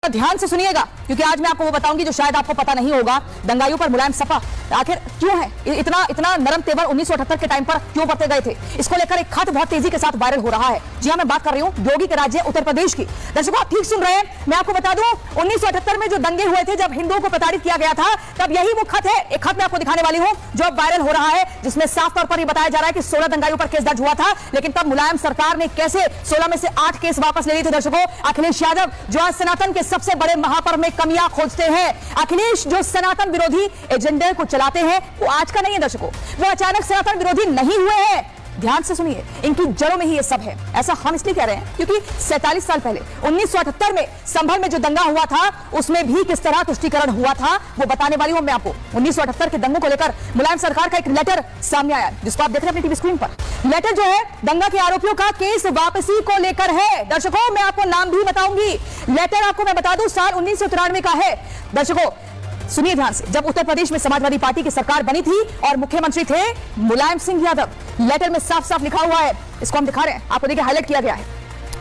ध्यान से सुनिएगा, क्योंकि आज मैं आपको वो बताऊंगी जो शायद आपको पता नहीं होगा। दंगाइयों पर मुलायम सपा आखिर क्यों है इतना नरम तेवर 1978 के टाइम पर क्यों बरते गए थे, इसको लेकर एक खत बहुत तेजी के साथ वायरल हो रहा है। जी हां, मैं बात कर रही हूं योगी के राज्य उत्तर प्रदेश की। दर्शकों, आप ठीक सुन रहे हैं। मैं आपको बता दूं 1978 में जो दंगे हुए थे, जब हिंदुओं को प्रताड़ित किया गया था, तब यही वो खत है। एक खत मैं आपको दिखाने वाली हूं जो अब वायरल हो रहा है, जिसमें साफ तौर पर यह बताया जा रहा है कि 16 दंगाइयों पर केस दर्ज हुआ था, लेकिन तब मुलायम सरकार ने कैसे 16 में से 8 केस वापस ले लिए थे। दर्शकों, अखिलेश यादव जो आज सनातन के सबसे बड़े महापर्व में कमियां खोजते हैं, अखिलेश जो सनातन विरोधी एजेंडे को चलाते हैं, वो आज का नहीं है। दर्शकों, वो अचानक सनातन विरोधी नहीं हुए हैं। ध्यान से सुनिए, इनकी जड़ों में ही ये सब है। ऐसा हम इसलिए कह रहे हैं क्योंकि 47 साल पहले 1978 में संभल में जो दंगा हुआ था, उसमें भी किस तरह तुष्टीकरण हुआ था, वो बताने वाली हूं मैं आपको। 1978 के दंगों को लेकर मुलायम सरकार का एक लेटर सामने आया, जिसको आप देख रहे हैं अपनी टीवी स्क्रीन पर। लेटर जो है दंगा के आरोपियों का केस वापसी को लेकर है। दर्शकों, मैं आपको नाम भी बताऊंगी। लेटर आपको मैं बता दूं साल 1993 का है। दर्शकों, सुनिए ध्यान से। जब उत्तर प्रदेश में समाजवादी पार्टी की सरकार बनी थी और मुख्यमंत्री थे मुलायम सिंह यादव, लेटर में साफ साफ लिखा हुआ है, इसको हम दिखा रहे हैं आपको, देखिए हाईलाइट किया गया है।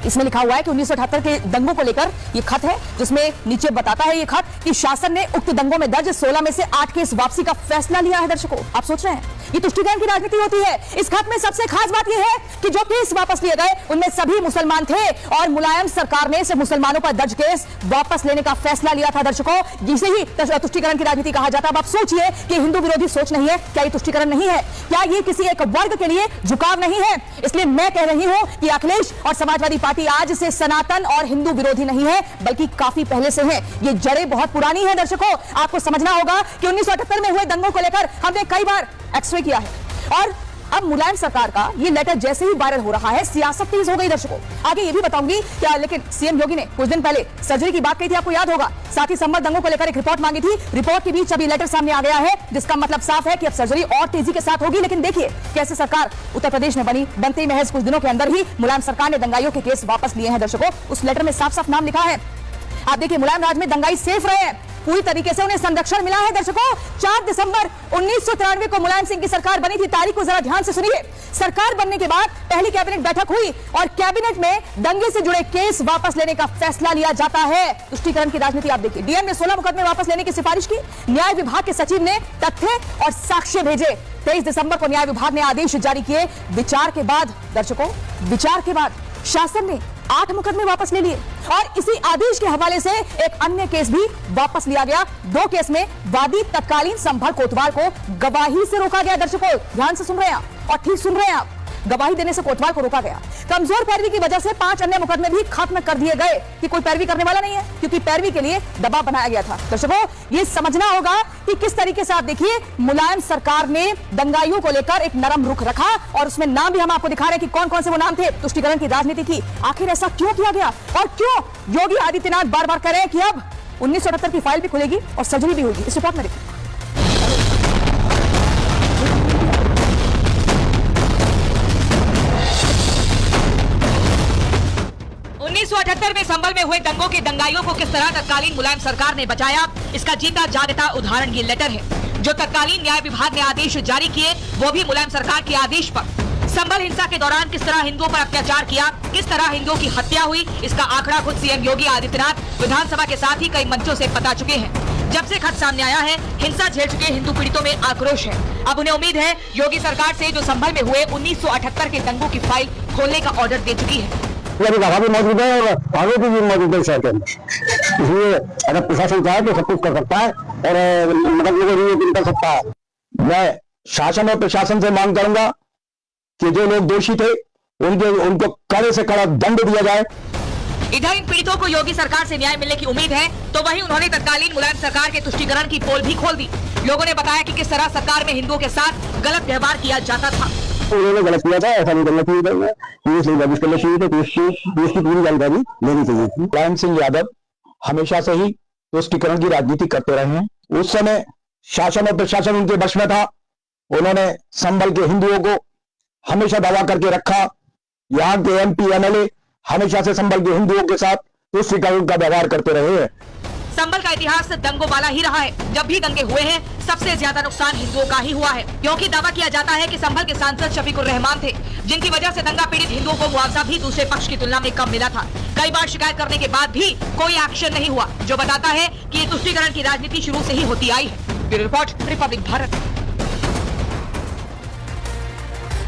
इसमें लिखा हुआ है कि 1978 के दंगों को लेकर ये खत है, जिसमें नीचे बताता है ये खत कि शासन ने उक्त दंगों में दर्ज 16 में से 8 केस वापसी का फैसला लिया है। दर्शकों, आप सोच रहे हैं ये तुष्टीकरण की राजनीति होती है। इस खत में सबसे खास बात यह है कि जो केस वापस लिए गए उनमें सभी मुसलमान थे और मुलायम सरकार ने सिर्फ मुसलमानों पर दर्ज केस वापस लेने का फैसला लिया था। दर्शकों, जिसे ही तुष्टीकरण की राजनीति कहा जाता है। अब आप सोचिए कि हिंदू विरोधी सोच नहीं है, क्या ये तुष्टीकरण नहीं है? क्या ये किसी एक वर्ग के लिए झुकाव नहीं है? इसलिए मैं कह रही हूं कि अखिलेश और समाजवादी पार्टी आज से सनातन और हिंदू विरोधी नहीं है, बल्कि काफी पहले से है। ये जड़ें बहुत पुरानी है। दर्शकों, आपको समझना होगा कि 1978 में हुए दंगों को लेकर हमने कई बार एक्सरे किया है, और अब मुलायम सरकार का ये लेटर जैसे ही वायरल हो रहा है, सियासत तेज हो गई। दर्शकों, आगे ये भी बताऊंगी क्या, लेकिन सीएम योगी ने कुछ दिन पहले सर्जरी की बात कही थी, आपको याद होगा। साथ ही संबल दंगों को लेकर एक रिपोर्ट मांगी थी। रिपोर्ट के बीच अभी लेटर सामने आ गया है, जिसका मतलब साफ है कि अब सर्जरी और तेजी के साथ होगी। लेकिन देखिए कैसे सरकार उत्तर प्रदेश में बनते ही महज कुछ दिनों के अंदर ही मुलायम सरकार ने दंगाइयों के केस वापस लिए हैं। दर्शकों, उस लेटर में साफ साफ नाम लिखा है। आप देखिए, मुलायम राज में दंगाई सेफ रहे हैं, पूरी तरीके से उन्हें संरक्षण मिला है। दर्शकों, 4 दिसंबर 1993 को मुलायम सिंह की सरकार बनी थी। तारीख को जरा ध्यान से सुनिए। सरकार बनने के बाद पहली कैबिनेट बैठक हुई और कैबिनेट में दंगे से जुड़े केस वापस लेने का फैसला लिया जाता है। तुष्टीकरण की राजनीति आप देखिए। डीएम ने 16 मुकदमे वापस लेने की सिफारिश की। न्याय विभाग के सचिव ने तथ्य और साक्ष्य भेजे। 23 दिसंबर को न्याय विभाग ने आदेश जारी किए। विचार के बाद, दर्शकों, विचार के बाद शासन ने 8 मुकदमे वापस ले लिए और इसी आदेश के हवाले से एक अन्य केस भी वापस लिया गया। 2 केस में वादी तत्कालीन संभल कोतवाल को गवाही से रोका गया। दर्शकों, ध्यान से सुन रहे हैं आप और ठीक सुन रहे हैं आप, गवाही देने से कोतवाल को रोका गया। कमजोर पैरवी की वजह से 5 अन्य मुकदमे भी खत्म कर दिए गए कि कोई पैरवी करने वाला नहीं है, क्योंकि पैरवी के लिए दबाव बनाया गया था। दर्शकों, ये समझना होगा कि किस तरीके से आप देखिए मुलायम सरकार ने दंगाइयों को लेकर एक नरम रुख रखा, और उसमें नाम भी हम आपको दिखा रहे हैं कि कौन कौन से वो नाम थे। तुष्टीकरण की राजनीति की आखिर ऐसा क्यों किया गया, और क्यों योगी आदित्यनाथ बार बार कह रहे हैं कि अब 1978 की फाइल भी खुलेगी और सर्जरी भी होगी। इस रिपोर्ट में देखिए। 1978 में संभल में हुए दंगों के दंगाइयों को किस तरह तत्कालीन मुलायम सरकार ने बचाया, इसका जीता जागता उदाहरण ये लेटर है जो तत्कालीन न्याय विभाग ने आदेश जारी किए, वो भी मुलायम सरकार के आदेश पर। संभल हिंसा के दौरान किस तरह हिंदुओं पर अत्याचार किया, किस तरह हिंदुओं की हत्या हुई, इसका आंकड़ा खुद सीएम योगी आदित्यनाथ विधानसभा के साथ ही कई मंचों से बता चुके हैं। जब से खत सामने आया है, हिंसा झेल चुके हिंदू पीड़ितों में आक्रोश है। अब उन्हें उम्मीद है योगी सरकार से जो संभल में हुए 1978 के दंगों की फाइल खोलने का ऑर्डर दे चुकी है। भी मौजूद है और आरोपी भी मौजूद है शहर के अंदर, इसलिए अगर प्रशासन चाहे तो सब कुछ कर सकता है और मदद कर सकता है। मैं शासन और प्रशासन से मांग करूंगा कि जो लोग दोषी थे उनको कड़े से कड़ा दंड दिया जाए। इधर इन पीड़ितों को योगी सरकार से न्याय मिलने की उम्मीद है, तो वहीं उन्होंने तत्कालीन मुलायम सरकार के तुष्टीकरण की पोल भी खोल दी। लोगों ने बताया कि किस तरह सरकार में हिंदुओं के साथ गलत व्यवहार किया जाता था। उन्होंने गलत किया था, ऐसा नहीं करना चाहिए था, पुलिस नहीं दर्ज करना चाहिए था, पुलिस की पूरी जानकारी लेनी चाहिए थी। मुलायम सिंह यादव हमेशा से ही तुष्टीकरण की राजनीति करते रहे हैं। उस समय शासन और प्रशासन उनके वश में था। उन्होंने संभल के हिंदुओं को हमेशा दबा करके रखा। यहाँ के MP MLA हमेशा से संभल के हिंदुओं के साथ तुष्टीकरण का व्यवहार करते रहे हैं। संभल का इतिहास दंगों वाला ही रहा है। जब भी दंगे हुए हैं सबसे ज्यादा नुकसान हिंदुओं का ही हुआ है, क्योंकि दावा किया जाता है कि संभल के सांसद शफीकुर रहमान थे, जिनकी वजह से दंगा पीड़ित हिंदुओं को मुआवजा भी दूसरे पक्ष की तुलना में कम मिला था। कई बार शिकायत करने के बाद भी कोई एक्शन नहीं हुआ, जो बताता है कि ये तुष्टीकरण की राजनीति शुरू से ही होती आई है। Bureau report, Republic Bharat.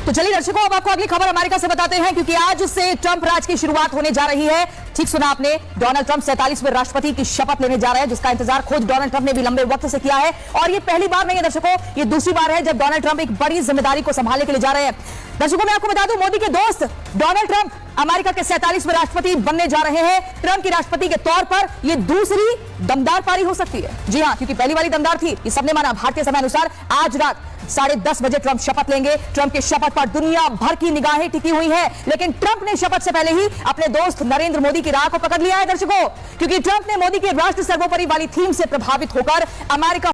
तो चलिए दर्शकों, अब आपको अगली खबर अमेरिका से बताते हैं, क्योंकि आज से ट्रंप राज की शुरुआत होने जा रही है। ठीक सुना आपने, डोनाल्ड ट्रंप 47वें राष्ट्रपति की शपथ लेने जा रहे हैं, जिसका इंतजार खुद डोनाल्ड ट्रंप ने भी लंबे वक्त से किया है। और ये पहली बार नहीं है दर्शकों, ये दूसरी बार है जब डोनाल्ड ट्रंप एक बड़ी जिम्मेदारी को संभालने के लिए जा रहे हैं। दर्शकों, मैं आपको बता दूं, मोदी के दोस्त डोनाल्ड ट्रंप अमेरिका के 47वें राष्ट्रपति बनने जा रहे हैं। ट्रंप की राष्ट्रपति के तौर पर यह दूसरी दमदार पारी हो सकती है। जी हां, क्योंकि पहली वाली दमदार थी, ये सबने माना। भारतीय समय अनुसार आज रात 10:30 बजे ट्रंप शपथ लेंगे। ट्रंप के शपथ पर दुनिया भर की निगाहें टिकी हुई हैं, लेकिन ट्रंप ने शपथ से पहले ही अपने दोस्त नरेंद्र मोदी की राह को पकड़ लिया है दर्शकों, क्योंकि ट्रंप ने मोदी के राष्ट्र सर्वोपरि वाली थीम से प्रभावित होकर अमेरिका